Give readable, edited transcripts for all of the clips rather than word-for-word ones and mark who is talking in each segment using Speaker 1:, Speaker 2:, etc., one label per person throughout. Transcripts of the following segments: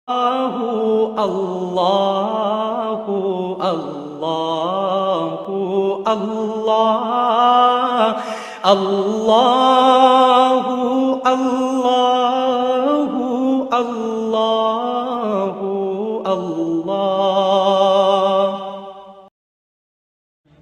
Speaker 1: الله الله الله الله الله الله الله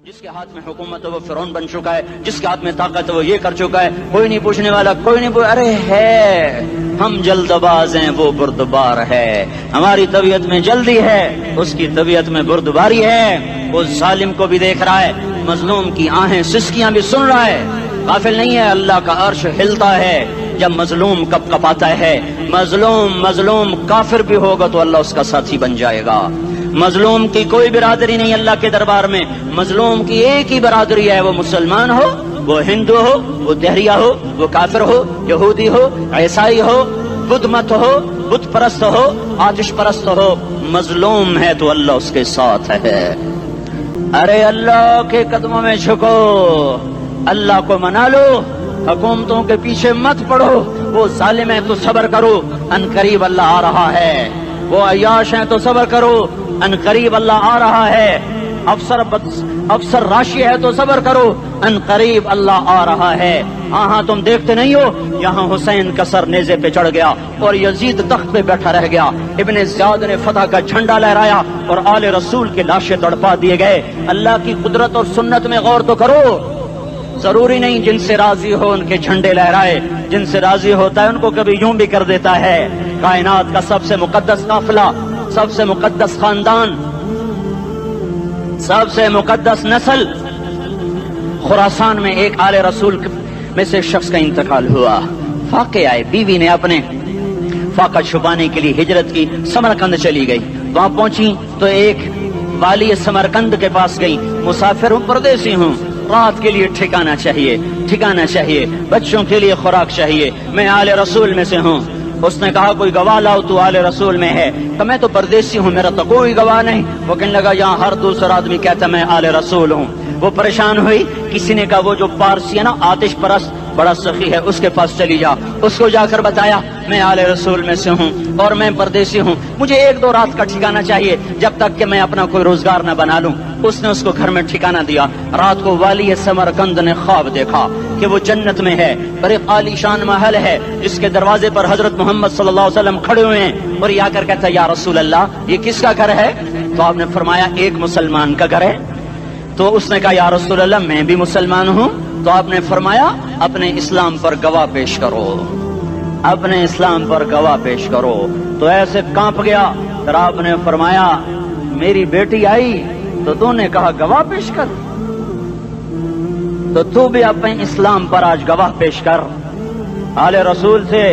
Speaker 2: جس کے ہاتھ میں حکومت ہے وہ فرعون بن چکا ہے، جس کے ہاتھ میں طاقت ہے وہ یہ کر چکا ہے، کوئی نہیں پوچھنے والا، کوئی نہیں ارے ہے ہم جلد باز ہیں، وہ بردبار ہے، ہماری طبیعت میں جلدی ہے، اس کی طبیعت میں بردباری ہے، وہ ظالم کو بھی دیکھ رہا ہے، مظلوم کی آہیں سسکیاں بھی سن رہا ہے، غافل نہیں ہے، اللہ کا عرش ہلتا ہے جب مظلوم کپ کپاتا ہے، مظلوم کافر بھی ہوگا تو اللہ اس کا ساتھی بن جائے گا، مظلوم کی کوئی برادری نہیں اللہ کے دربار میں، مظلوم کی ایک ہی برادری ہے، وہ مسلمان ہو، وہ ہندو ہو، وہ دہریہ ہو، وہ کافر ہو، یہودی ہو، عیسائی ہو، بدھ مت ہو، بت پرست ہو، آتش پرست ہو، مظلوم ہے تو اللہ اس کے ساتھ ہے۔ ارے اللہ کے قدموں میں جھکو، اللہ کو منا لو، حکومتوں کے پیچھے مت پڑو، وہ ظالم ہے تو صبر کرو، ان قریب اللہ آ رہا ہے، وہ عیاش ہیں تو صبر کرو، ان قریب اللہ آ رہا ہے، افسر راشی ہے تو صبر کرو، ان قریب اللہ آ رہا ہے۔ ہاں تم دیکھتے نہیں ہو، یہاں حسین کا سر نیزے پہ چڑھ گیا اور یزید تخت پہ بیٹھا رہ گیا، ابن زیاد نے فتح کا جھنڈا لہرایا اور آل رسول کے لاشیں تڑپا دیے گئے۔ اللہ کی قدرت اور سنت میں غور تو کرو، ضروری نہیں جن سے راضی ہو ان کے جھنڈے لہرائے، جن سے راضی ہوتا ہے ان کو کبھی یوں بھی کر دیتا ہے۔ کائنات کا سب سے مقدس قافلہ، سب سے مقدس خاندان، سب سے مقدس نسل، خراسان میں ایک آل رسول میں سے شخص کا انتقال ہوا، فاقے آئے، بیوی نے اپنے فاقہ چھپانے کے لیے ہجرت کی، سمرقند چلی گئی، وہاں پہنچی تو ایک والی سمرقند کے پاس گئی، مسافر ہوں، پردیسی ہوں، رات کے لیے ٹھکانا چاہیے، بچوں کے لیے خوراک چاہیے، میں آل رسول میں سے ہوں۔ اس نے کہا کوئی گواہ لاؤ، تو آل رسول میں ہے، تو میں تو پردیسی ہوں، میرا تو کوئی گواہ نہیں۔ وہ کہنے لگا یہاں ہر دوسرا آدمی کہتا میں آل رسول ہوں۔ وہ پریشان ہوئی، کسی نے کہا وہ جو پارسی ہے نا آتش پرست بڑا سخی ہے، اس کے پاس چلی جا، اس کو جا کر بتایا میں آل رسول میں سے ہوں اور میں پردیسی ہوں، مجھے 1-2 رات کا ٹھکانہ چاہیے جب تک کہ میں اپنا کوئی روزگار نہ بنا لوں۔ اس نے اس کو گھر میں ٹھکانہ دیا۔ رات کو والی سمرقند نے خواب دیکھا کہ وہ جنت میں ہے، بڑے عالی شان محل ہے، جس کے دروازے پر حضرت محمد صلی اللہ علیہ وسلم کھڑے ہوئے ہیں، اور یہ آ کر کہتا ہے یا رسول اللہ یہ کس کا گھر ہے؟ تو آپ نے فرمایا ایک مسلمان کا گھر ہے۔ تو اس نے کہا یا رسول اللہ میں بھی مسلمان ہوں۔ تو آپ نے فرمایا اپنے اسلام پر گواہ پیش کرو، اپنے اسلام پر گواہ پیش کرو۔ تو ایسے کانپ گیا، پھر آپ نے فرمایا میری بیٹی آئی تو تو نے کہا گواہ پیش کر، تو تو بھی اپنے اسلام پر آج گواہ پیش کر، آل رسول سے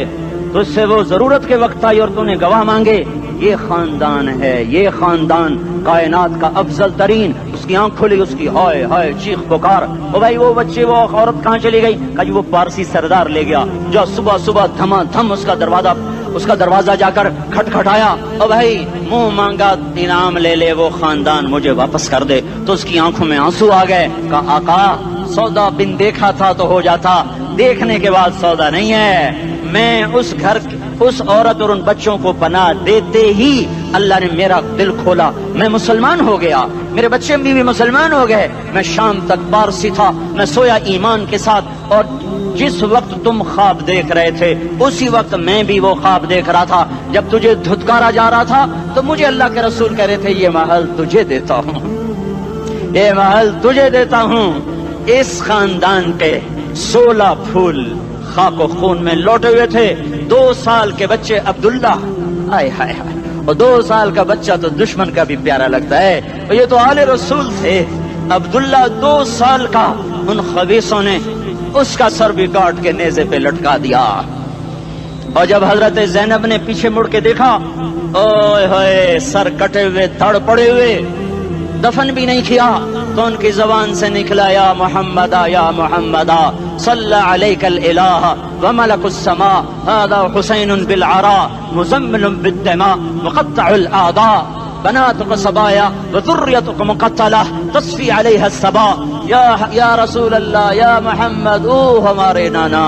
Speaker 2: تجھ سے وہ ضرورت کے وقت آئی اور تو نے گواہ مانگے۔ یہ خاندان ہے، یہ خاندان کائنات کا افضل ترین۔ اس کی آنکھ کھلی، اس کی ہائے ہائے چیخ پکار، او بھائی وہ بچے وہ عورت کہاں چلی گئی؟ کہا جی وہ پارسی سردار لے گیا، جو صبح دھما دھم اس کا دروازہ جا کر کھٹکھٹایا، او بھائی منہ مانگا انعام لے لے، وہ خاندان مجھے واپس کر دے۔ تو اس کی آنکھوں میں آنسو آ گئے، کہا آقا سودا بن دیکھا تھا تو ہو جاتا، دیکھنے کے بعد سودا نہیں ہے۔ میں اس عورت اور ان بچوں کو پناہ دیتے ہی اللہ نے میرا دل کھولا، میں مسلمان ہو گیا، میرے بچے بھی مسلمان ہو گئے۔ میں شام تک پارسی تھا، میں سویا ایمان کے ساتھ، اور جس وقت تم خواب دیکھ رہے تھے اسی وقت میں بھی وہ خواب دیکھ رہا تھا۔ جب تجھے دھتکارا جا رہا تھا تو مجھے اللہ کے رسول کہہ رہے تھے یہ محل تجھے دیتا ہوں، یہ محل تجھے دیتا ہوں۔ اس خاندان کے 16 پھول خاک و خون میں لوٹے ہوئے تھے۔ 2 سال کے بچے عبداللہ، ہائے ہائے ہائے، اور 2 سال کا بچہ تو دشمن کا بھی پیارا لگتا ہے، اور یہ تو آل رسول تھے۔ عبداللہ 2 سال کا، ان خبیثوں نے اس کا سر بھی کاٹ کے نیزے پہ لٹکا دیا۔ اور جب حضرت زینب نے پیچھے مڑ کے دیکھا، اوئے ہوئے سر کٹے ہوئے، دھڑ پڑے ہوئے، دفن بھی نہیں کیا، تو ان کی زبان سے نکلا یا محمدہ یا محمدہ صلی علیک الالہ وملک السماء هذا حسین بالعراء مزمل بالدماء مقطع الاعضاء بناتك صبايا وذريتك مقتلة تصفي عليها الصبا یا رسول اللہ یا محمد، او ہمارے نانا،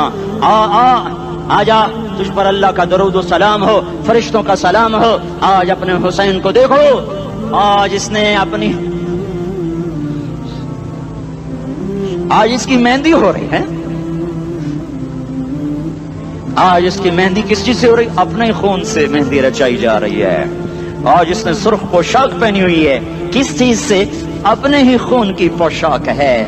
Speaker 2: آجا تجھ پر اللہ کا درود و سلام ہو، فرشتوں کا سلام ہو۔ آج اپنے حسین کو دیکھو، آج اس نے اپنی آج اس کی مہندی ہو رہی ہے، آج اس کی مہندی کس چیز سے ہو رہی؟ اپنے خون سے مہندی رچائی جا رہی ہے۔ آج اس نے سرخ پوشاک پہنی ہوئی ہے، کس چیز سے؟ اپنے ہی خون کی پوشاک ہے۔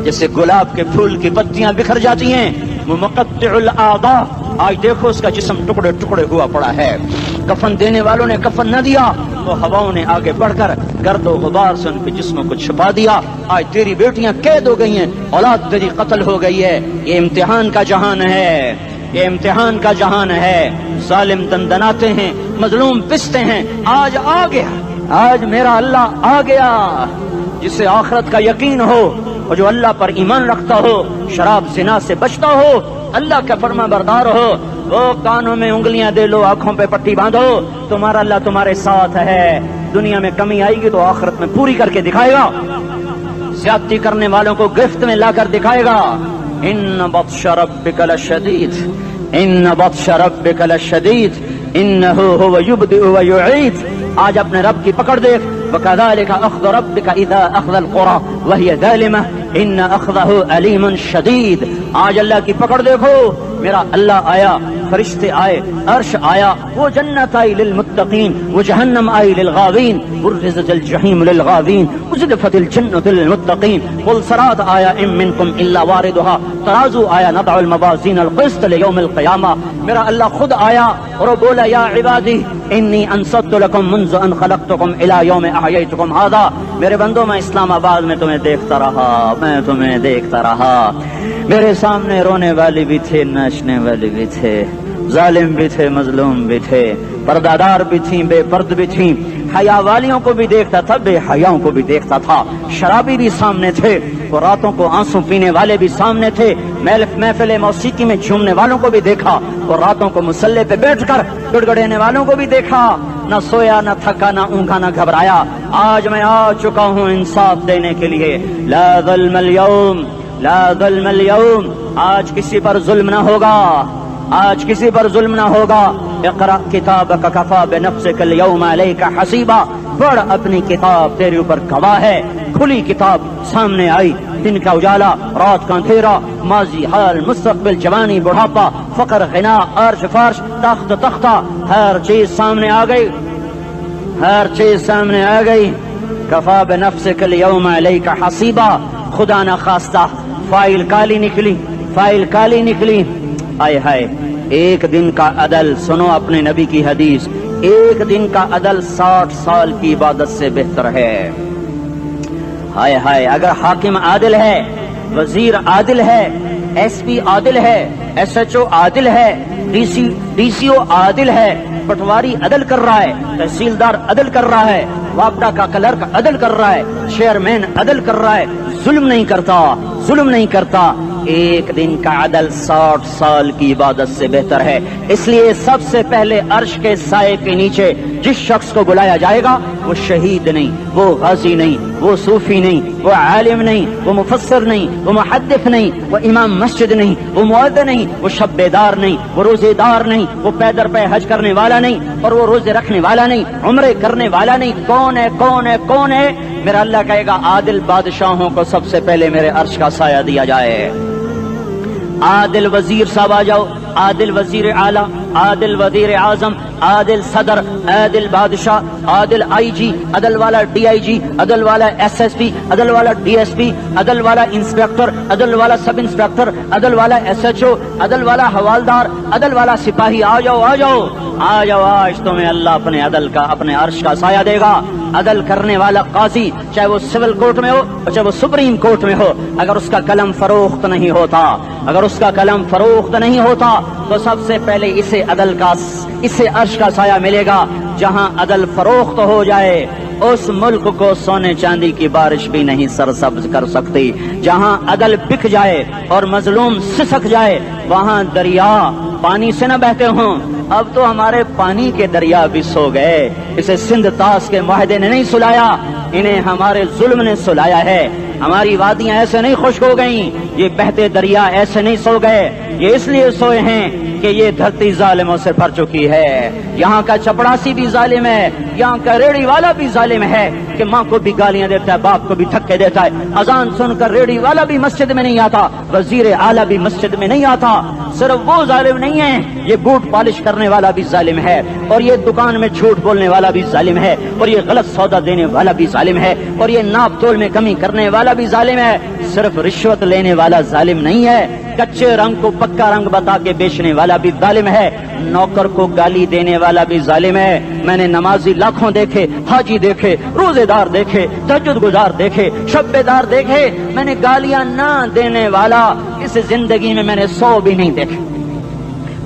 Speaker 2: جیسے گلاب کے پھول کی پتیاں بکھر جاتی ہیں، وہ مقطع الاعضاء، آج دیکھو اس کا جسم ٹکڑے ٹکڑے ہوا پڑا ہے۔ کفن دینے والوں نے کفن نہ دیا تو ہواؤں نے آگے بڑھ کر گرد و غبار سے ان کے جسموں کو چھپا دیا۔ آج تیری بیٹیاں قید ہو گئی ہیں، اولاد تیری قتل ہو گئی ہے۔ یہ امتحان کا جہان ہے، یہ امتحان کا جہان ہے۔ ظالم دندناتے ہیں، مظلوم پستے ہیں۔ آج آ گیا، آج میرا اللہ آ گیا۔ جسے آخرت کا یقین ہو اور جو اللہ پر ایمان رکھتا ہو، شراب زنا سے بچتا ہو، اللہ کا فرما بردار ہو، وہ کانوں میں انگلیاں دے لو، آنکھوں پہ پٹی باندھو، تمہارا اللہ تمہارے ساتھ ہے۔ دنیا میں کمی آئے گی تو آخرت میں پوری کر کے دکھائے گا۔ زیادتی کرنے والوں کو گرفت میں لا کر دکھائے گا۔ ان بطش ربک لشدید، ان بطش ربک لشدید، انہ هو یبدئ ویعید۔ آج اپنے رب کی پکڑ دیکھ، وَكَذَلِكَ أَخْذُ رَبِّكَ إِذَا أَخْذَ الْقُرَى وَهِيَ ظَالِمَةٌ إِنَّ أَخْذَهُ أَلِيمٌ شَدِيدٌ۔ آج اللہ کی پکڑ دیکھو، میرا اللہ آیا، فرشتے آئے، عرش آیا، وہ جنت آئی للمتقین، وہ جہنم آئی للغاوین، برزت الجحیم للغاوین، ازلفت الجنت للمتقین، قل صراط آیا ام منکم الا واردها، ترازو آیا نضع الموازین القسط لیوم القیامہ۔ میرا اللہ خود آیا اور وہ بولا یا عبادی انی انصت لکم منذ ان خلقتکم الى یوم احییتکم ھذا۔ میرے بندوں، میں اسلام آباد میں تمہیں دیکھتا رہا، میں تمہیں دیکھتا رہا۔ میرے سامنے رونے والی بھی تھے، ناچنے والے بھی تھے، ظالم بھی تھے، مظلوم بھی تھے، پردادار بھی تھیں، بے پرد بھی تھیں، حیا والیوں کو بھی دیکھتا تھا، بے حیاؤں کو بھی دیکھتا تھا، شرابی بھی سامنے تھے، اور راتوں کو آنسو پینے والے بھی سامنے تھے، محفل موسیقی میں جھومنے والوں کو بھی دیکھا، اور راتوں کو مصلے پہ بیٹھ کر گڑ گڑانے والوں کو بھی دیکھا۔ نہ سویا، نہ تھکا، نہ اونگا، نہ گھبرایا۔ آج میں آ چکا ہوں انصاف دینے کے لیے۔ لا ظلم اليوم، لا ظلم اليوم، آج کسی پر ظلم نہ ہوگا، آج کسی پر ظلم نہ ہوگا۔ اقرأ کتابک کفی بنفسک اليوم علیک حسیبا، پڑھ اپنی کتاب، تیرے اوپر گواہ ہے۔ کھلی کتاب سامنے آئی، دن کا اجالا، رات کا اندھیرا، ماضی، حال، مستقبل، جوانی، بڑھاپا، فقر، غنا، عرش، فرش، تخت، تختہ، ہر چیز سامنے آ گئی، ہر چیز سامنے آ گئی۔ کفی بنفسک اليوم علیک حسیبا، خدا نہ خواستہ فائل کالی نکلی، فائل کالی نکلی۔ آئے ہائے، ایک دن کا عدل، سنو اپنے نبی کی حدیث، ایک دن کا عدل 60 سال کی عبادت سے بہتر ہے۔ ہائے ہائے، اگر حاکم عادل ہے، وزیر عادل ہے، ایس پی عادل ہے، ایس ایچ او عادل ہے، ڈی سی او عادل ہے، پٹواری عدل کر رہا ہے، تحصیلدار عدل کر رہا ہے، وابڈا کا کلرک عدل کر رہا ہے، چیئرمین عدل کر رہا ہے، ظلم نہیں کرتا، ظلم نہیں کرتا، ایک دن کا عدل 60 سال کی عبادت سے بہتر ہے۔ اس لیے سب سے پہلے عرش کے سائے کے نیچے جس شخص کو بلایا جائے گا، وہ شہید نہیں، وہ غازی نہیں، وہ صوفی نہیں، وہ عالم نہیں، وہ مفسر نہیں، وہ محدث نہیں، وہ امام مسجد نہیں، وہ مؤذن نہیں، وہ شب بیدار نہیں، وہ روزے دار نہیں، وہ پیدر پہ حج کرنے والا نہیں، اور وہ روزے رکھنے والا نہیں، عمرے کرنے والا نہیں۔ کون ہے، کون ہے، کون ہے؟ میرا اللہ کہے گا عادل بادشاہوں کو سب سے پہلے میرے عرش کا سایہ دیا جائے۔ عادل وزیر صاحب آ جاؤ، عادل وزیر اعلیٰ، عادل وزیر اعظم، عادل صدر، عادل بادشاہ، عادل آئی جی، عدل والا ڈی آئی جی، عدل والا ایس ایس پی، عدل والا ڈی ایس پی، عدل والا انسپیکٹر، عدل والا سب انسپیکٹر، عدل والا ایس ایچ او، عدل والا حوالدار، عدل والا سپاہی، آ جاؤ آ جاؤ آ جاؤ، آج تمہیں اللہ اپنے عدل کا، اپنے عرش کا سایہ دے گا۔ عدل کرنے والا قاضی، چاہے وہ سول کورٹ میں ہو اور چاہے وہ سپریم کورٹ میں ہو، اگر اس کا قلم فروخت نہیں ہوتا، اگر اس کا قلم فروخت نہیں ہوتا تو سب سے پہلے اسے عدل کا، اسے عرش کا سایہ ملے گا۔ جہاں عدل فروخت ہو جائے اس ملک کو سونے چاندی کی بارش بھی نہیں سرسبز کر سکتی۔ جہاں عدل بک جائے اور مظلوم سسک جائے، وہاں دریا پانی سے نہ بہتے ہوں۔ اب تو ہمارے پانی کے دریا بھی سو گئے، اسے سندھ طاس کے معاہدے نے نہیں سلایا، انہیں ہمارے ظلم نے سلایا ہے۔ ہماری وادیاں ایسے نہیں خشک ہو گئیں، یہ بہتے دریا ایسے نہیں سو گئے۔ یہ اس لیے سوئے ہیں کہ یہ دھرتی ظالموں سے بھر چکی ہے. یہاں کا چپڑاسی بھی ظالم ہے, یہاں کا ریڑھی والا بھی ظالم ہے کہ ماں کو بھی گالیاں دیتا ہے, باپ کو بھی دھکے دیتا ہے. اذان سن کر ریڑھی والا بھی مسجد میں نہیں آتا, وزیر اعلیٰ بھی مسجد میں نہیں آتا. صرف وہ ظالم نہیں ہے, یہ بوٹ پالش کرنے والا بھی ظالم ہے, اور یہ دکان میں جھوٹ بولنے والا بھی ظالم ہے, اور یہ غلط سودا دینے والا بھی ظالم ہے, اور یہ ناپ تول میں کمی کرنے والا بھی ظالم ہے. صرف رشوت لینے والا ظالم نہیں ہے, کچے رنگ کو پکا رنگ بتا کے بیچنے والا بھی ظالم ہے, نوکر کو گالی دینے والا بھی ظالم ہے. میں نے نمازی لاکھوں دیکھے, حاجی دیکھے, روزے دار دیکھے, تہجد گزار دیکھے, شب بیدار دیکھے, میں نے گالیاں نہ دینے والا اس زندگی میں نے 100 بھی نہیں دیکھے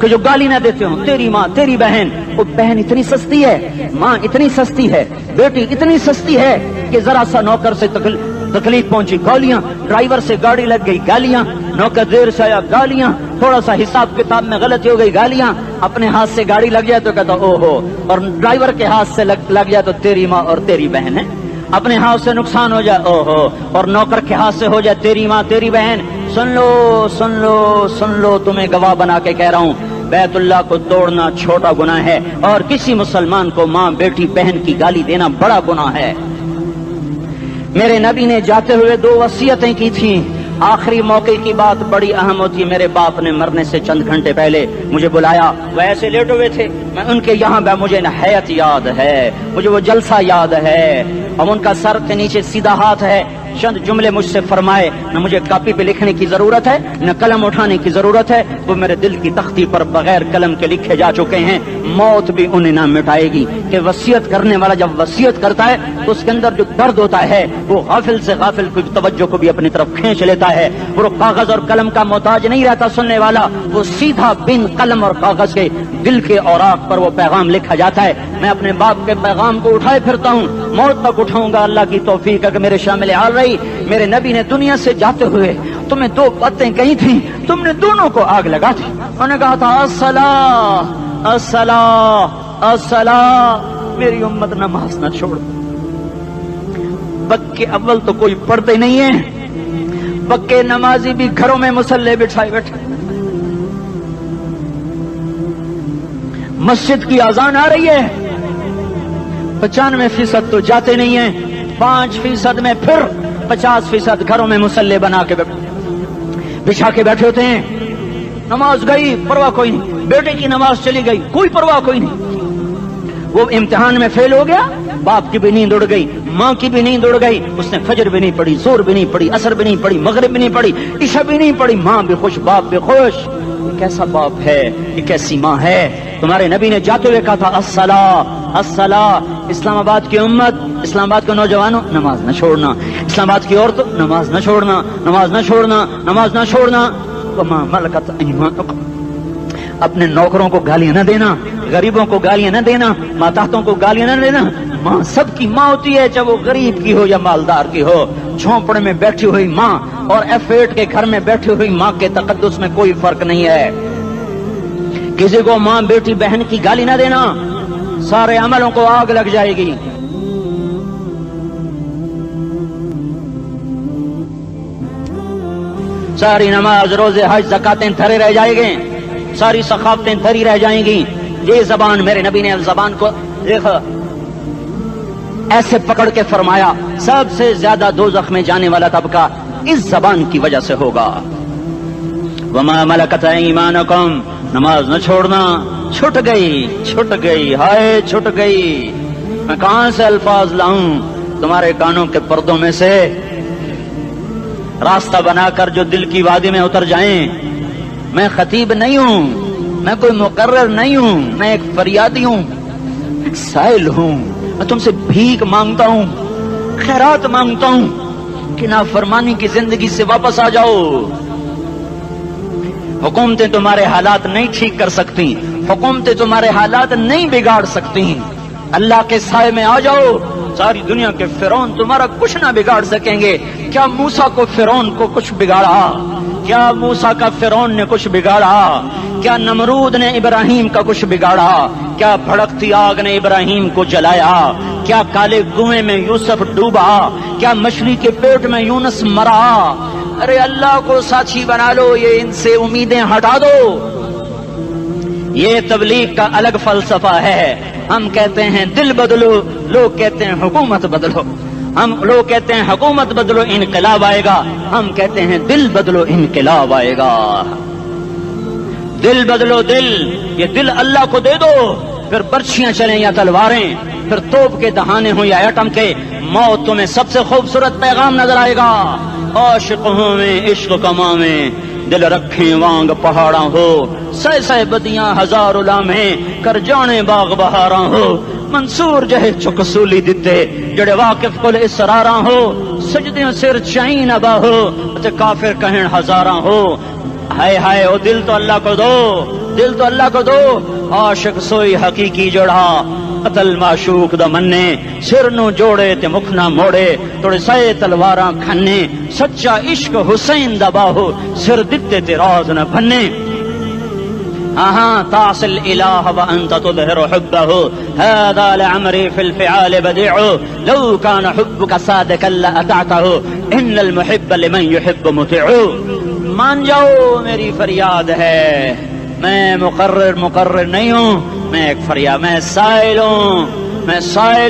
Speaker 2: کہ جو گالی نہ دیتے ہوں. تیری ماں, تیری بہن, وہ بہن اتنی سستی ہے, ماں اتنی سستی ہے, بیٹی اتنی سستی ہے کہ ذرا سا نوکر سے تکلیف پہنچی گالیاں, ڈرائیور سے گاڑی لگ گئی گالیاں, نوکر دیر سے آیا گالیاں, تھوڑا سا حساب کتاب میں غلطی ہو گئی گالیاں, اپنے ہاتھ سے گاڑی لگ جائے تو کہتا او ہو, اور ڈرائیور کے ہاتھ سے لگ جائے تو تیری ماں اور تیری بہن ہے. اپنے ہاتھ سے نقصان ہو جائے او ہو, اور نوکر کے ہاتھ سے ہو جائے تیری ماں تیری بہن. سن لو سن لو سن لو, تمہیں گواہ بنا کے کہہ رہا ہوں, بیت اللہ کو توڑنا چھوٹا گناہ ہے, اور کسی مسلمان کو ماں بیٹی بہن کی گالی دینا بڑا گناہ ہے. میرے نبی نے جاتے ہوئے 2 وصیتیں کی تھیں. آخری موقع کی بات بڑی اہم ہوتی. میرے باپ نے مرنے سے چند گھنٹے پہلے مجھے بلایا, وہ ایسے لیٹے ہوئے تھے, میں ان کے یہاں مجھے نہایت یاد ہے, مجھے وہ جلسہ یاد ہے, اور ان کا سر کے نیچے سیدھا ہاتھ ہے. چند جملے مجھ سے فرمائے, نہ مجھے کاپی پہ لکھنے کی ضرورت ہے نہ قلم اٹھانے کی ضرورت ہے, وہ میرے دل کی تختی پر بغیر قلم کے لکھے جا چکے ہیں. موت بھی انہیں نہ مٹائے گی کہ وصیت کرنے والا جب وصیت کرتا ہے تو اس کے اندر جو درد ہوتا ہے وہ غافل سے غافل کی توجہ کو بھی اپنی طرف کھینچ لیتا ہے. وہ کاغذ اور قلم کا محتاج نہیں رہتا سننے والا, وہ سیدھا بن قلم اور کاغذ کے دل کے اوراق پر وہ پیغام لکھا جاتا ہے. میں اپنے باپ کے پیغام کو اٹھائے پھرتا ہوں, موت تک اٹھاؤں گا, اللہ کی توفیق ہے کہ میرے شامل حال رہی. میرے نبی نے دنیا سے جاتے ہوئے تمہیں 2 باتیں کہی تھیں, تم نے دونوں کو آگ لگا دی. انہوں نے کہا تھا الصلاۃ الصلاۃ الصلاۃ, میری امت نماز نہ چھوڑ. پکے اول تو کوئی پڑھتے نہیں ہے, پکے نمازی بھی گھروں میں مصلے بٹھائے بیٹھے. مسجد کی اذان آ رہی ہے, 95% تو جاتے نہیں ہیں, 5% میں پھر 50% گھروں میں مصلے بنا کے بچھا کے بیٹھے ہوتے ہیں. نماز گئی پرواہ کوئی نہیں, بیٹے کی نماز چلی گئی کوئی پرواہ کوئی نہیں. وہ امتحان میں فیل ہو گیا, باپ کی بھی نیند اڑ گئی, ماں کی بھی نیند اڑ گئی, اس نے فجر بھی نہیں پڑھی, زور بھی نہیں پڑھی, عصر بھی نہیں پڑھی, مغرب بھی نہیں پڑھی, عشاء بھی نہیں پڑھی. ماں بھی خوش, باپ بھی خوش. یہ کیسا باپ ہے, یہ کیسی ماں ہے. تمہارے نبی نے جاتے ہوئے کہا تھا الصلاۃ الصلاۃ. اسلام آباد کی امت, اسلام آباد کے نوجوانوں, نماز نہ چھوڑنا. اسلام آباد کی عورتوں, نماز نہ چھوڑنا, نماز نہ چھوڑنا, نماز نہ چھوڑنا. وما ملکت ایمانکم, اپنے نوکروں کو گالیاں نہ دینا, غریبوں کو گالیاں نہ دینا, ماتحتوں کو گالیاں نہ دینا. ماں سب کی ماں ہوتی ہے, چاہے وہ غریب کی ہو یا مالدار کی ہو. جھونپڑے میں بیٹھی ہوئی ماں اور F8 کے گھر میں بیٹھی ہوئی ماں کے تقدس میں کوئی فرق نہیں ہے. کسی کو ماں بیٹی بہن کی گالی نہ دینا, سارے عملوں کو آگ لگ جائے گی. ساری نماز, روزے, حج, زکاتیں دھرے رہ جائیں گے, ساری ثقافتیں دھری رہ جائیں گی. یہ زبان, میرے نبی نے زبان کو دیکھا ایسے پکڑ کے فرمایا, سب سے زیادہ دوزخ میں جانے والا طبقہ اس زبان کی وجہ سے ہوگا. وما ملکت ایمانکم, نماز نہ چھوڑنا. چھٹ گئی, ہائے چھٹ گئی. میں کہاں سے الفاظ لاؤں تمہارے کانوں کے پردوں میں سے, راستہ بنا کر جو دل کی وادی میں اتر جائیں. میں خطیب نہیں ہوں, میں کوئی مقرر نہیں ہوں, میں ایک فریادی ہوں, ایک سائل ہوں. میں تم سے بھیک مانگتا ہوں, خیرات مانگتا ہوں کہ نافرمانی کی زندگی سے واپس آ جاؤ. حکومتیں تمہارے حالات نہیں ٹھیک کر سکتی, حکومتیں تمہارے حالات نہیں بگاڑ سکتی. اللہ کے سائے میں آ جاؤ, ساری دنیا کے فرعون تمہارا کچھ نہ بگاڑ سکیں گے. کیا موسیٰ کو فرعون کو کچھ بگاڑا؟ کیا موسیٰ کا فرعون نے کچھ بگاڑا؟ کیا نمرود نے ابراہیم کا کچھ بگاڑا؟ کیا بھڑکتی آگ نے ابراہیم کو جلایا؟ کیا کالے کنویں میں یوسف ڈوبا؟ کیا مچھلی کے پیٹ میں یونس مرا؟ ارے اللہ کو ساتھی بنا لو، یہ ان سے امیدیں ہٹا دو۔ یہ تبلیغ کا الگ فلسفہ ہے۔ ہم کہتے ہیں دل بدلو، لوگ کہتے ہیں حکومت بدلو۔ لوگ کہتے ہیں حکومت بدلو انقلاب آئے گا، ہم کہتے ہیں دل بدلو انقلاب آئے گا۔ دل بدلو، دل، یہ دل اللہ کو دے دو، پھر برچیاں چلیں یا تلواریں، پھر توپ کے دہانے ہوں یا ایٹم کے، موت تمہیں سب سے خوبصورت پیغام نظر آئے گا۔ عاشق ہوں میں عشق کماں میں، دل رکھیں وانگ پہاڑاں ہو، سہ سہ بدیاں ہزار لامیں، کر جانے باغ بہاراں ہو، منصور جہے چکسولی دتے، جڑے واقف کل اسراراں ہو، سجدیں سر چائیں نبا ہو، تے کافر کہیں ہزاراں ہو۔ ہائے ہائے او دل تو اللہ کو دو، دل تو اللہ کو دو۔ عاشق سوئی حقیقی جڑا، قتل معشوق دا مننے، سر نو جوڑے تے مکھ نہ موڑے، توڑے سائے تلواراں کھنے، سچا عشق حسین دا باہو، سر دتے تے راز نہ بھنے۔ تعصي الإله وأنت تظهر حبه، هذا لعمري في الفعال بديع، لو كان حبك صادقا لأطعته، إن المحب لمن يحب مطيع۔ مان جاؤ میری فریاد ہے، میں مقرر نہیں ہوں، میں ایک فریاد، میں سائل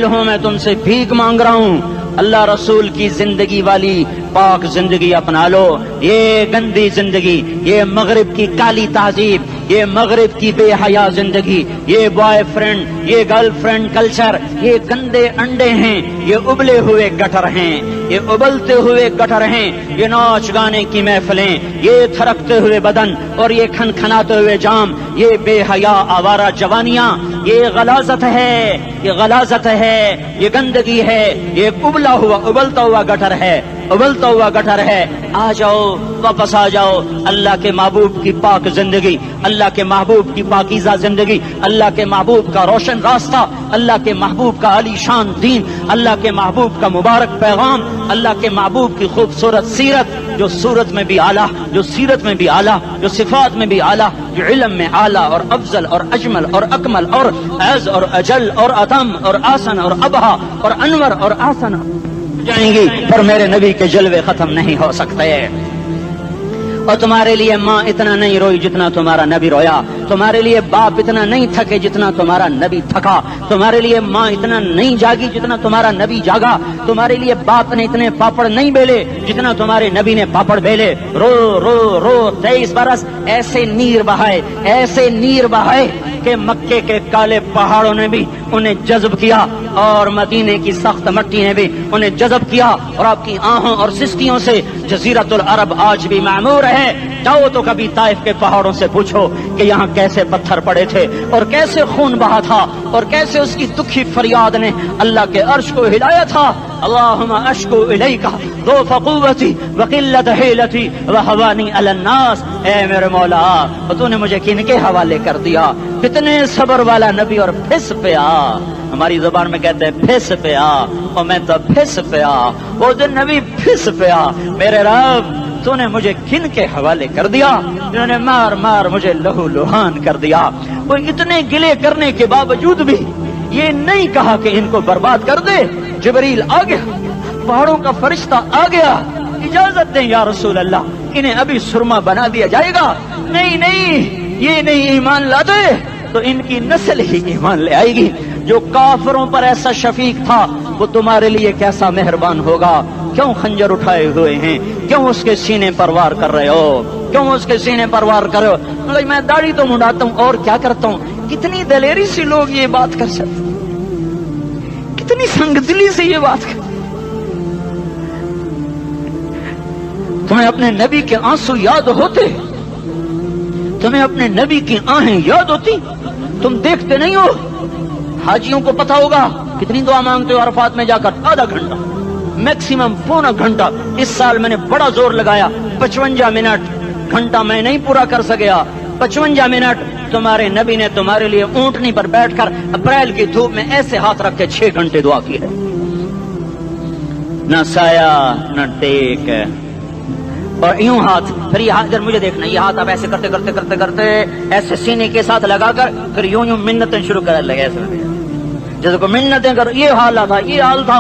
Speaker 2: ہوں، میں تم سے بھیک مانگ رہا ہوں۔ اللہ رسول کی زندگی والی پاک زندگی اپنا لو۔ یہ گندی زندگی، یہ مغرب کی کالی تہذیب، یہ مغرب کی بے حیا زندگی، یہ بوائے فرینڈ، یہ گرل فرینڈ کلچر، یہ گندے انڈے ہیں، یہ ابلے ہوئے گٹر ہیں، یہ ابلتے ہوئے گٹر ہیں، یہ ناچ گانے کی محفلیں، یہ تھرکتے ہوئے بدن اور یہ کھنکھناتے ہوئے جام، یہ بے حیا آوارہ جوانیاں، یہ غلاظت ہے، یہ غلاظت ہے، یہ گندگی ہے، یہ ابلتا ہوا گٹر ہے، ابلتا ہوا گٹر ہے۔ آ جاؤ، واپس آ جاؤ، اللہ کے محبوب کی پاک زندگی، اللہ کے محبوب کی پاکیزہ زندگی، اللہ کے محبوب کا روشن راستہ، اللہ کے محبوب کا علی شان دین، اللہ کے محبوب کا مبارک پیغام، اللہ کے محبوب کی خوبصورت سیرت، جو صورت میں بھی اعلیٰ، جو سیرت میں بھی اعلیٰ، جو صفات میں بھی اعلیٰ، جو علم میں اعلیٰ اور افضل اور اجمل اور اکمل اور اعز اور اجل اور اتم اور آسن اور ابہا اور انور اور آسن جائیں گی، پر میرے نبی کے جلوے ختم نہیں ہو سکتے۔ اور تمہارے لیے ماں اتنا نہیں روئی جتنا تمہارا نبی رویا، تمہارے لیے باپ اتنا نہیں تھکے جتنا تمہارا نبی تھکا، تمہارے لیے ماں اتنا نہیں جاگی جتنا تمہارا نبی جاگا، تمہارے لیے باپ نے اتنے پاپڑ نہیں بیلے جتنا تمہارے نبی نے پاپڑ بیلے۔ رو رو رو 23 برس ایسے نیر بہائے کہ مکے کے کالے پہاڑوں نے بھی انہیں جذب کیا اور مدینے کی سخت مٹی نے بھی انہیں جذب کیا، اور آپ کی آہوں اور سسکیوں سے جزیرت العرب آج بھی معمور ہے۔ جاؤ تو کبھی طائف کے پہاڑوں سے پوچھو کہ یہاں کیسے پتھر پڑے تھے اور کیسے خون بہا تھا اور کیسے اس کی دکھی فریاد نے اللہ کے عرش کو ہلایا تھا۔ اللہم اشکو الیک ضعف قوتی وقلت حیلتی وہوانی علی الناس۔ اے میرے مولا، تو نے مجھے کن کے حوالے کر دیا؟ کتنے صبر والا نبی، اور پھس پہ آ، ہماری زبان میں کہتے ہیں پھس پہ آ، اور میں تو پھس پہ آ، وہ دن نبی پھس پہ آ۔ میرے رب، تو نے مجھے کن کے حوالے کر دیا جنہوں نے مار مار مجھے لہو لہان کر دیا؟ وہ اتنے گلے کرنے کے باوجود بھی یہ نہیں کہا کہ ان کو برباد کر دے۔ جبریل آ گیا، پہاڑوں کا فرشتہ آ گیا، اجازت دیں یا رسول اللہ، انہیں ابھی سرما بنا دیا جائے گا۔ نہیں، یہ نہیں ایمان لاتے تو ان کی نسل ہی ایمان لے آئے گی۔ جو کافروں پر ایسا شفیق تھا وہ تمہارے لیے کیسا مہربان ہوگا۔ کیوں خنجر اٹھائے ہوئے ہیں؟ کیوں اس کے سینے پر وار کر رہے ہو؟ کیوں اس کے سینے پر وار کر رہے ہو؟ میں داڑھی تو منڈاتا ہوں اور کیا کرتا ہوں۔ کتنی دلیری سے لوگ یہ بات کر سکتے، کتنی سنگدلی سے یہ بات کر۔ تمہیں اپنے نبی کے آنسو یاد ہوتے؟ تمہیں اپنے نبی کی آہیں یاد ہوتی؟ تم دیکھتے نہیں ہو؟ حاجیوں کو پتا ہوگا کتنی دعا مانگتے ہو عرفات میں جا کر؟ آدھا گھنٹہ، میکسیمم پونا گھنٹہ۔ اس سال میں نے بڑا زور لگایا، 55 منٹ، گھنٹہ میں نہیں پورا کر سکیا، 55 منٹ تمہارے نبی نے تمہارے لیے اونٹنی پر بیٹھ کر اپریل کی دھوپ میں ایسے ہاتھ رکھ کے 6 گھنٹے دعا کی ہے۔ نہ سایہ نہ ٹیک، اور یوں ہاتھ، پھر یہ ہاتھ ادھر مجھے دیکھنا، یہ ہاتھ آپ ایسے کرتے کرتے کرتے کرتے ایسے سینے کے ساتھ لگا کر پھر یوں یوں منتیں شروع کرنے لگے، ایسے جیسے کو منتیں کر۔ یہ حال تھا، یہ حال تھا۔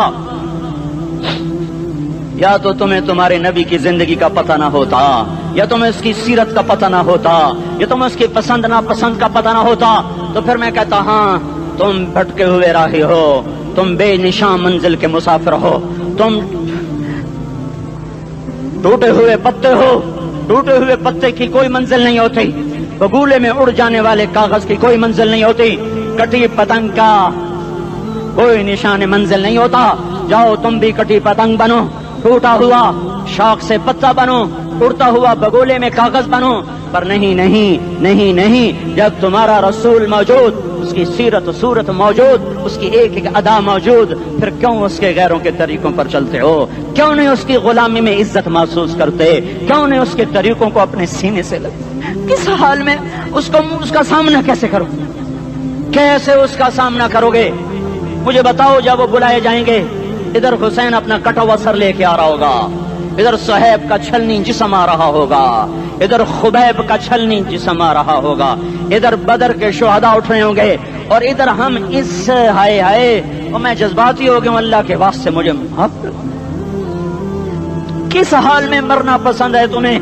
Speaker 2: یا تو تمہیں تمہارے نبی کی زندگی کا پتہ نہ ہوتا، یا تمہیں اس کی سیرت کا پتہ نہ ہوتا، یا تمہیں اس کی پسند ناپسند کا پتہ نہ ہوتا، تو پھر میں کہتا ہاں تم بھٹکے ہوئے راہی ہو، تم بے نشان منزل کے مسافر ہو، تم ٹوٹے ہوئے پتے ہو، ٹوٹے ہوئے پتے کی کوئی منزل نہیں ہوتی، بگولے میں اڑ جانے والے کاغذ کی کوئی منزل نہیں ہوتی، کٹی پتنگ کا کوئی نشان منزل نہیں ہوتا۔ جاؤ تم بھی کٹی پتنگ بنو، ٹوٹا ہوا شاخ سے پتا بنو، اڑتا ہوا بگولے میں کاغذ بنو، پر نہیں نہیں نہیں نہیں، جب تمہارا رسول موجود، اس کی سیرت و صورت موجود، اس کی ایک ایک ادا موجود، پھر کیوں اس کے غیروں کے طریقوں پر چلتے ہو؟ کیوں نہیں اس کی غلامی میں عزت محسوس کرتے؟ کیوں نہیں اس کے طریقوں کو اپنے سینے سے لگتے؟ کس حال میں اس کا سامنا کیسے کرو؟ کیسے اس کا سامنا کرو گے؟ مجھے بتاؤ، جب وہ بلائے جائیں گے، ادھر حسین اپنا کٹا ہوا سر لے کے آ رہا ہوگا، ادھر صہیب کا چھلنی جسم آ رہا ہوگا، ادھر خبیب کا چھلنی جسم آ رہا ہوگا، ادھر بدر کے شہداء اٹھ رہے ہوں گے، اور ادھر ہم اس ہائے ہائے، اور میں جذباتی ہو گیا ہوں، اللہ کے واسطے مجھے معاف کر۔ کس حال میں مرنا پسند ہے تمہیں؟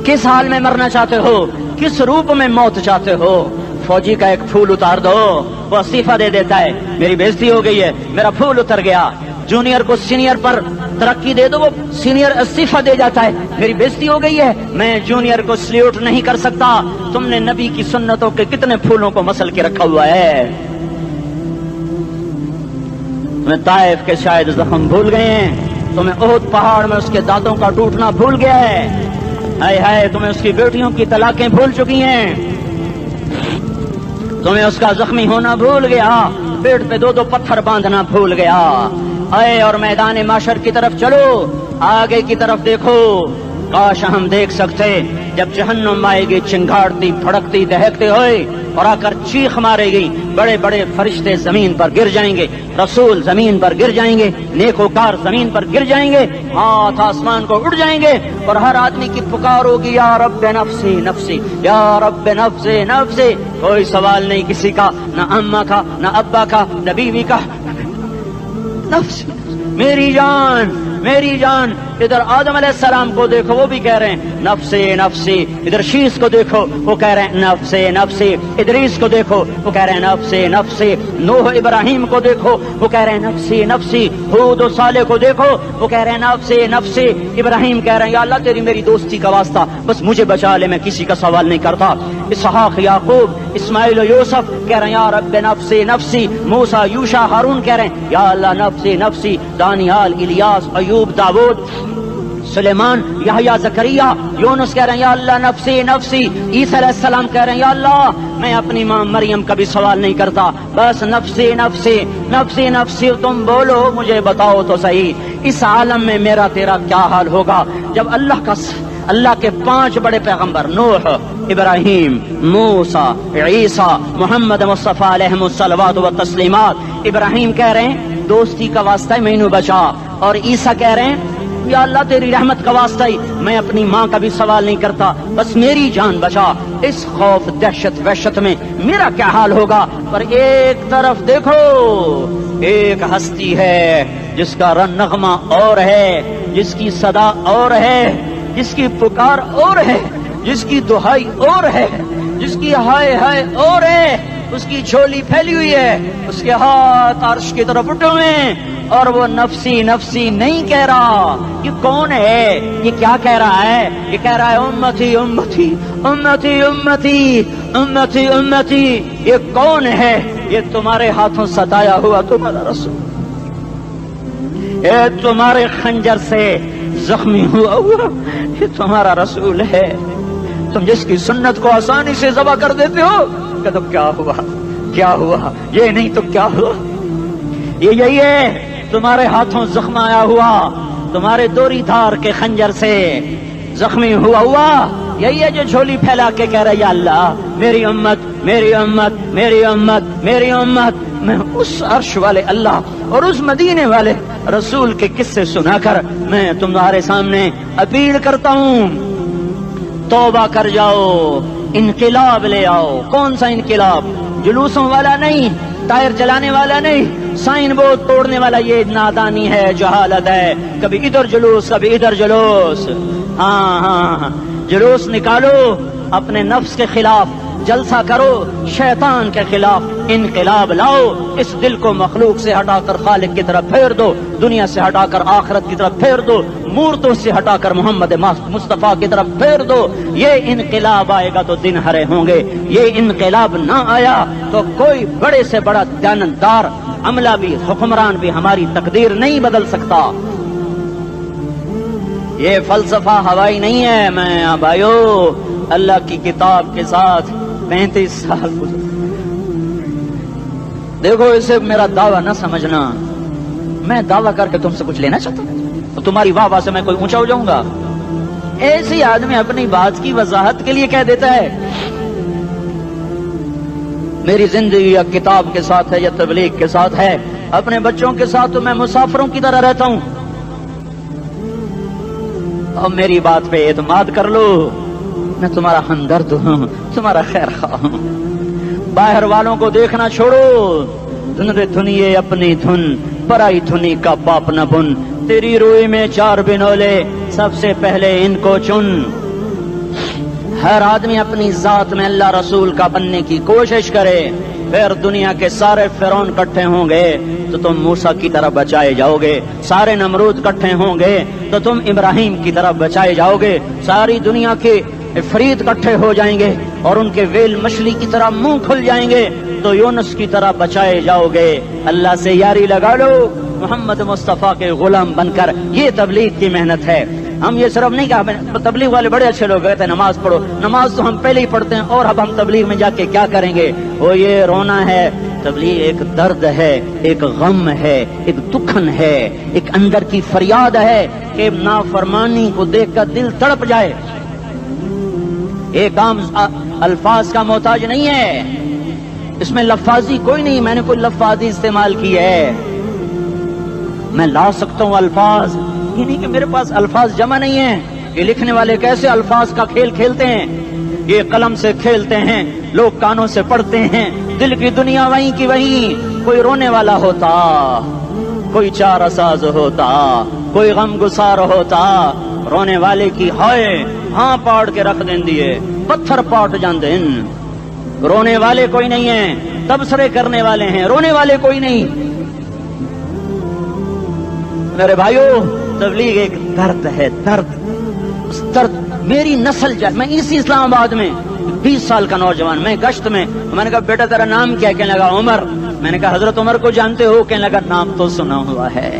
Speaker 2: کس حال میں مرنا چاہتے ہو؟ کس روپ میں موت چاہتے ہو؟ فوجی کا ایک پھول اتار دو، وہ استعفیٰ دے دیتا ہے، میری بےزتی ہو گئی ہے، میرا پھول اتر گیا۔ جونیئر کو سینئر پر ترقی دے دو، وہ سینئر استعفیٰ دے جاتا ہے، میری بےزتی ہو گئی ہے، میں جونیئر کو سلیوٹ نہیں کر سکتا۔ تم نے نبی کی سنتوں کے کتنے پھولوں کو مسل کے رکھا ہوا ہے؟ تمہیں طائف کے شاید زخم بھول گئے ہیں، تمہیں احد پہاڑ میں اس کے دانتوں کا ٹوٹنا بھول گیا ہے، ہائے ہائے تمہیں اس کی بیٹیوں کی طلاقیں بھول چکی ہیں، تمہیں اس کا زخمی ہونا بھول گیا، پیٹ پہ دو دو پتھر باندھنا بھول گیا۔ آئے اور میدان معاشر کی طرف چلو، آگے کی طرف دیکھو۔ کاش ہم دیکھ سکتے جب جہنم آئے گی چنگاڑتی بھڑکتی دہکتے ہوئے اور آ کر چیخ مارے گی، بڑے بڑے فرشتے زمین پر گر جائیں گے، رسول زمین پر گر جائیں گے، نیکوکار زمین پر گر جائیں گے، ہاتھ آسمان کو اڑ جائیں گے، اور ہر آدمی کی پکار ہوگی یا رب نفسی نفسی، یا رب نفسی نفسی۔ کوئی سوال نہیں کسی کا، نہ اماں کا، نہ ابا کا، نہ بیوی کا، نفس میری جان میری جان۔ ادھر آدم علیہ السلام کو دیکھو، وہ بھی کہہ رہے ہیں نفسی نفسی، ادھر شیش کو دیکھو، وہ کہہ رہے ہیں نفسی نفسی، ادریس کو دیکھو، وہ کہہ رہے ہیں نفسی نفسی، نوح ابراہیم کو دیکھو، وہ کہہ رہے ہیں نفسی نفسی، ہود و صالح کو دیکھو، وہ کہہ رہے ہیں نفسی نفسی۔ ابراہیم کہہ رہے ہیں یا اللہ تیری میری دوستی کا واسطہ، بس مجھے بچا لے، میں کسی کا سوال نہیں کرتا۔ اسحاق یعقوب اسماعیل و یوسف کہہ رہے ہیں یا رب نفسی نفسی۔ موسیٰ یوشع ہارون کہہ رہے ہیں یا اللہ نفسی نفسی۔ دانیال الیاس ایوب داؤد سلیمان یحییٰ زکریا یونس کہہ رہے ہیں یا اللہ نفسی نفسی۔ عیسیٰ علیہ السلام کہہ رہے ہیں یا اللہ میں اپنی ماں مریم کا بھی سوال نہیں کرتا، بس نفسی نفسی نفسی نفسی۔ تم بولو مجھے بتاؤ تو صحیح، اس عالم میں میرا تیرا کیا حال ہوگا جب اللہ کے 5 بڑے پیغمبر نوح، ابراہیم، موسیٰ، عیسیٰ، محمد مصطفیٰ علیہ الصلوات و تسلیمات۔ ابراہیم کہہ رہے ہیں دوستی کا واسطہ ہے مینوں بچا، اور عیسیٰ کہہ رہے ہیں یا اللہ تیری رحمت کا واسطہ ہی میں اپنی ماں کا بھی سوال نہیں کرتا، بس میری جان بچا۔ اس خوف دہشت وحشت میں میرا کیا حال ہوگا؟ پر ایک طرف دیکھو، ایک ہستی ہے جس کا نغمہ اور ہے، جس کی صدا اور ہے، جس کی پکار اور ہے، جس کی دہائی اور ہے، جس کی ہائے ہائے اور ہے، اس کی جھولی پھیلی ہوئی ہے، اس کے ہاتھ عرش کی طرف اٹھے ہوئے ہیں، اور وہ نفسی نفسی نہیں کہہ رہا۔ یہ کون ہے؟ یہ کیا کہہ رہا ہے؟ یہ کہہ رہا ہے امتی امتی امتی امتی امتی امتی۔ یہ کون ہے؟ یہ تمہارے ہاتھوں ستایا ہوا تمہارا رسول، یہ تمہارے خنجر سے زخمی ہوا یہ تمہارا رسول ہے۔ تم جس کی سنت کو آسانی سے ذبح کر دیتے ہو، کہ تو کیا ہوا کیا ہوا، یہ نہیں تو کیا ہوا؟ یہ یہی ہے تمہارے ہاتھوں زخم آیا ہوا، تمہارے دوری دھار کے خنجر سے زخمی ہوا، یہی ہے جو جھولی پھیلا کے کہہ رہا ہے یا اللہ میری امت میری امت میری امت میری امت۔ میں اس عرش والے اللہ اور اس مدینے والے رسول کے قصے سنا کر میں تمہارے سامنے اپیل کرتا ہوں، توبہ کر جاؤ، انقلاب لے آؤ۔ کون سا انقلاب؟ جلوسوں والا نہیں، ٹائر جلانے والا نہیں، سائن بورڈ توڑنے والا یہ نادانی ہے، جہالت ہے، کبھی ادھر جلوس کبھی ادھر جلوس. ہاں جلوس نکالو اپنے نفس کے خلاف، جلسہ کرو شیطان کے خلاف، انقلاب لاؤ. اس دل کو مخلوق سے ہٹا کر خالق کی طرف پھیر دو، دنیا سے ہٹا کر آخرت کی طرف پھیر دو، مورتوں سے ہٹا کر محمد مصطفیٰ کی طرف پھیر دو. یہ انقلاب آئے گا تو دن ہرے ہوں گے. یہ انقلاب نہ آیا تو کوئی بڑے سے بڑا دیانتدار عملہ بھی، حکمران بھی ہماری تقدیر نہیں بدل سکتا. یہ فلسفہ ہوائی نہیں ہے. میں بھائیو اللہ کی کتاب کے ساتھ 35 سال دیکھو، اسے میرا دعویٰ نہ سمجھنا. میں دعویٰ کر کے تم سے کچھ لینا چاہتا ہوں تو تمہاری واہ واہ سے میں کوئی اونچا ہو جاؤں گا؟ ایسی آدمی اپنی بات کی وضاحت کے لیے کہہ دیتا ہے میری زندگی یا کتاب کے ساتھ ہے یا تبلیغ کے ساتھ ہے. اپنے بچوں کے ساتھ تو میں مسافروں کی طرح رہتا ہوں. اور میری بات پہ اعتماد کر لو، میں تمہارا ہمدرد ہوں، تمہارا خیر خواہ ہوں. باہر والوں کو دیکھنا چھوڑو. دھن رے دھنیے اپنی دھن، پرائی دھنی کا باپ نہ بن. تیری روئی میں 4 بنولے، سب سے پہلے ان کو چن. ہر آدمی اپنی ذات میں اللہ رسول کا بننے کی کوشش کرے. پھر دنیا کے سارے فرعون کٹھے ہوں گے تو تم موسیٰ کی طرف بچائے جاؤ گے. سارے نمرود کٹھے ہوں گے تو تم ابراہیم کی طرف بچائے جاؤ گے. ساری دنیا کے افریت کٹھے ہو جائیں گے اور ان کے ویل مچھلی کی طرح منہ کھل جائیں گے تو یونس کی طرح بچائے جاؤ گے. اللہ سے یاری لگا لو محمد مصطفیٰ کے غلام بن کر. یہ تبلیغ کی محنت ہے. ہم یہ صرف نہیں کہا، تبلیغ والے بڑے اچھے لوگ کہتے ہیں نماز پڑھو. نماز تو ہم پہلے ہی پڑھتے ہیں، اور اب ہم تبلیغ میں جا کے کیا کریں گے؟ وہ یہ رونا ہے. تبلیغ ایک درد ہے، ایک غم ہے، ایک دکھن ہے، ایک اندر کی فریاد ہے کہ نافرمانی کو دیکھ کر دل تڑپ جائے. ایک عام الفاظ کا محتاج نہیں ہے، اس میں لفاظی کوئی نہیں. میں نے کوئی لفاظی استعمال کی ہے، میں لا سکتا ہوں الفاظ. یہ نہیں کہ میرے پاس الفاظ جمع نہیں ہیں. یہ لکھنے والے کیسے الفاظ کا کھیل کھیلتے ہیں، یہ قلم سے کھیلتے ہیں، لوگ کانوں سے پڑھتے ہیں. دل کی دنیا وہیں کی وہیں. کوئی رونے والا ہوتا، کوئی چار اساز ہوتا، کوئی غم گسار ہوتا. رونے والے کی ہائے ہاں پاڑ کے رکھ دیں دیے، پتھر پاٹ جان دیں. رونے والے کوئی نہیں ہیں، تبصرے کرنے والے ہیں، رونے والے کوئی نہیں. میرے بھائیو تبلیغ ایک درد ہے، درد. اس درد میری نسل جائے. میں اسی اسلام آباد میں 20 سال کا نوجوان، میں گشت میں نے کہا بیٹا تیرا نام کیا؟ کہنے لگا عمر. میں نے کہا حضرت عمر کو جانتے ہو؟ کہنے لگا نام تو سنا ہوا ہے.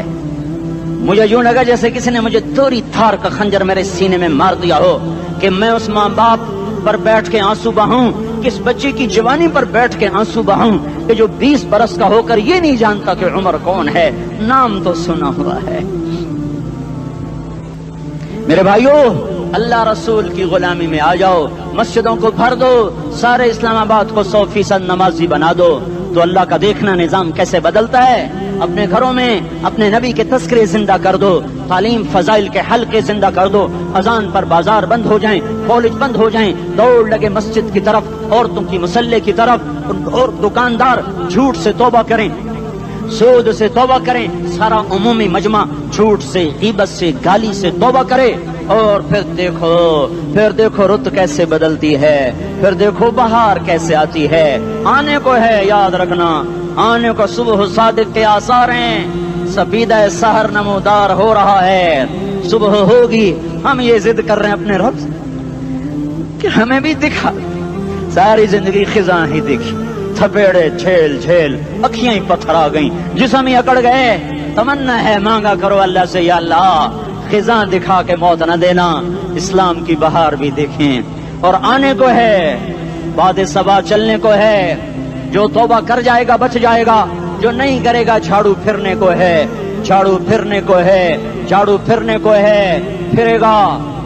Speaker 2: مجھے یوں لگا جیسے کسی نے مجھے توری تھار کا خنجر میرے سینے میں مار دیا ہو کہ میں اس ماں باپ پر بیٹھ کے آنسو بہاؤں، کس بچے کی جوانی پر بیٹھ کے آنسو بہاؤں کہ جو 20 برس کا ہو کر یہ نہیں جانتا کہ عمر کون ہے. نام تو سنا ہوا ہے. میرے بھائیو اللہ رسول کی غلامی میں آ جاؤ. مسجدوں کو بھر دو، سارے اسلام آباد کو 100% نمازی بنا دو تو اللہ کا دیکھنا نظام کیسے بدلتا ہے. اپنے گھروں میں اپنے نبی کے تذکرے زندہ کر دو، تعلیم فضائل کے حلقے زندہ کر دو. اذان پر بازار بند ہو جائیں، کالج بند ہو جائیں، دوڑ لگے مسجد کی طرف، عورتوں کی مصلے کی طرف. اور دکاندار جھوٹ سے توبہ کریں، سود سے توبہ کریں. سارا عمومی مجمع جھوٹ سے، غیبت سے، گالی سے توبہ کرے. اور پھر دیکھو رت کیسے بدلتی ہے. پھر دیکھو بہار کیسے آتی ہے. آنے کو ہے، یاد رکھنا آنے کو. صبح صادق کے آثار ہیں، سفیدہ سحر نمودار ہو رہا ہے. صبح ہوگی. ہم یہ ضد کر رہے ہیں اپنے رب سے کہ ہمیں بھی دکھا. ساری زندگی خزاں ہی دیکھی، تھپیڑے جھیل جھیل، اکھیاں ہی پتھر آ گئیں، جسم ہی اکڑ گئے. تمنا ہے مانگا کرو اللہ سے، یا اللہ خزاں دکھا کے موت نہ دینا. اسلام کی بہار بھی دیکھیں. اور آنے کو ہے، باد صبا چلنے کو ہے. جو توبہ کر جائے گا بچ جائے گا، جو نہیں کرے گا جھاڑو پھرنے کو ہے. جھاڑو پھرنے کو ہے، جھاڑو پھرنے کو ہے. پھرے گا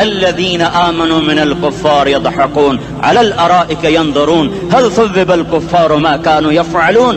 Speaker 2: الذين آمنوا من الكفار يضحكون على الأرائك ينظرون هل ثوب الكفار ما كانوا يفعلون।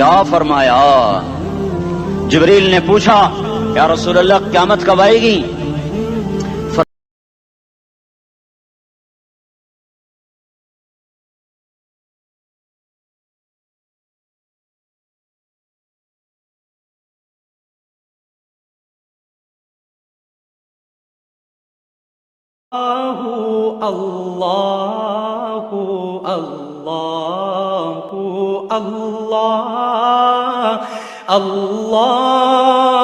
Speaker 2: کیا فرمایا؟ جبریل نے پوچھا یا رسول اللہ قیامت کب آئے گی؟
Speaker 1: اللہ اللہ اللہ اللہ